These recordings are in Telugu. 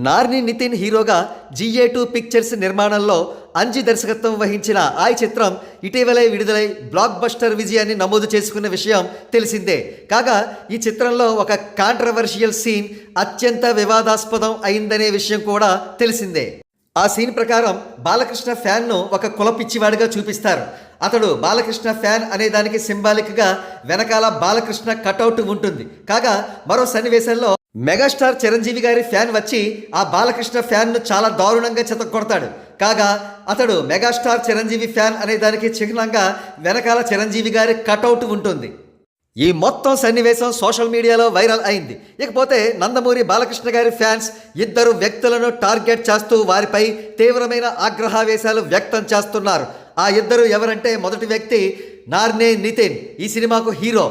నార్ని నితిన్ హీరోగా GA2 పిక్చర్స్ నిర్మాణంలో అంజి దర్శకత్వం వహించిన ఆ చిత్రం ఇటీవలే విడుదలై బ్లాక్ బస్టర్ విజయాన్ని నమోదు చేసుకున్న విషయం తెలిసిందే. కాగా ఈ చిత్రంలో ఒక కాంట్రవర్షియల్ సీన్ అత్యంత వివాదాస్పదం అయిందనే విషయం కూడా తెలిసిందే. ఆ సీన్ ప్రకారం బాలకృష్ణ ఫ్యాన్ను ఒక కులపిచ్చివాడిగా చూపిస్తారు. అతడు బాలకృష్ణ ఫ్యాన్ అనే దానికి సింబాలిక్గా వెనకాల బాలకృష్ణ కటౌట్ ఉంటుంది. కాగా మరో సన్నివేశంలో మెగాస్టార్ చిరంజీవి గారి ఫ్యాన్ వచ్చి ఆ బాలకృష్ణ ఫ్యాన్ను చాలా దారుణంగా చితక్కొడతాడు. కాగా అతడు మెగాస్టార్ చిరంజీవి ఫ్యాన్ అనే దానికి చిహ్నంగా వెనకాల చిరంజీవి గారి కటౌట్ ఉంటుంది. ఈ మొత్తం సన్నివేశం సోషల్ మీడియాలో వైరల్ అయింది. ఇకపోతే నందమూరి బాలకృష్ణ గారి ఫ్యాన్స్ ఇద్దరు వ్యక్తులను టార్గెట్ చేస్తూ వారిపై తీవ్రమైన ఆగ్రహావేశాలు వ్యక్తం చేస్తున్నారు. ఆ ఇద్దరు ఎవరంటే, మొదటి వ్యక్తి నార్నే నితిన్, ఈ సినిమాకు హీరో.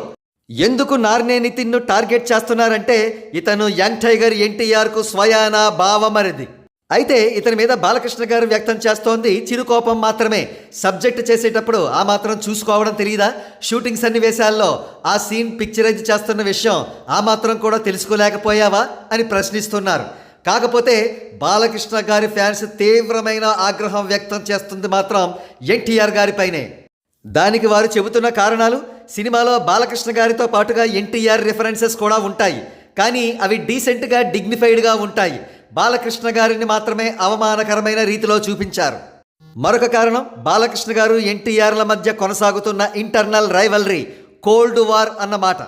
ఎందుకు నార్నే నితిన్ను టార్గెట్ చేస్తున్నారంటే, ఇతను యంగ్ టైగర్ NTRకు స్వయాన బావమరిది. అయితే ఇతని మీద బాలకృష్ణ గారు వ్యక్తం చేస్తోంది చిరుకోపం మాత్రమే. సబ్జెక్ట్ చేసేటప్పుడు ఆ మాత్రం చూసుకోవడం తెలియదా? షూటింగ్ సన్నివేశాల్లో ఆ సీన్ పిక్చరైజ్ చేస్తున్న విషయం ఆ మాత్రం కూడా తెలుసుకోలేకపోయావా అని ప్రశ్నిస్తున్నారు. కాకపోతే బాలకృష్ణ గారి ఫ్యాన్స్ తీవ్రమైన ఆగ్రహం వ్యక్తం చేస్తుంది మాత్రం NTR గారిపైనే. దానికి వారు చెబుతున్న కారణాలు, సినిమాలో బాలకృష్ణ గారితో పాటుగా NTR రిఫరెన్సెస్ కూడా ఉంటాయి, కానీ అవి డీసెంట్గా డిగ్నిఫైడ్గా ఉంటాయి. బాలకృష్ణ గారిని మాత్రమే అవమానకరమైన రీతిలో చూపించారు. మరొక కారణం, బాలకృష్ణ గారు NTRల మధ్య కొనసాగుతున్న ఇంటర్నల్ రైవల్రీ, కోల్డ్ వార్ అన్నమాట.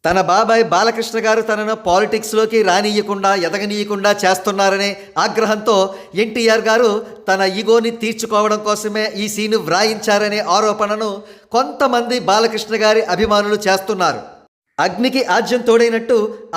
తన బాబాయ్ బాలకృష్ణ గారు తనను పాలిటిక్స్లోకి రానియకుండా ఎదగనీయకుండా చేస్తున్నారనే ఆగ్రహంతో NTR గారు తన ఈగోని తీర్చుకోవడం కోసమే ఈ సీను వ్రాయించారనే ఆరోపణను కొంతమంది బాలకృష్ణ గారి అభిమానులు చేస్తున్నారు. అగ్నికి ఆజ్యం తోడైనట్టు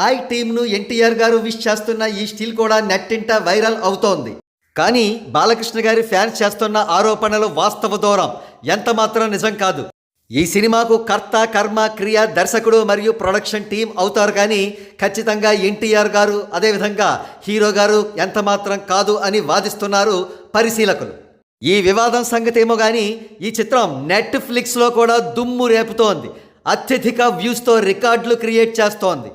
ఐ టీమ్ను NTR గారు విష్ చేస్తున్న ఈ స్టిల్ కూడా నెట్టింట వైరల్ అవుతోంది. కానీ బాలకృష్ణ గారి ఫ్యాన్స్ చేస్తున్న ఆరోపణలు వాస్తవ దూరం, ఎంత మాత్రం నిజం కాదు. ఈ సినిమాకు కర్త కర్మ క్రియ దర్శకుడు మరియు ప్రొడక్షన్ టీం అవుతారు, కానీ ఖచ్చితంగా NTR గారు అదేవిధంగా హీరో గారు ఎంత మాత్రం కాదు అని వాదిస్తున్నారు పరిశీలకులు. ఈ వివాదం సంగతేమో కానీ ఈ చిత్రం నెట్ఫ్లిక్స్లో కూడా దుమ్ము రేపుతోంది. అత్యధిక వ్యూస్తో రికార్డులు క్రియేట్ చేస్తోంది.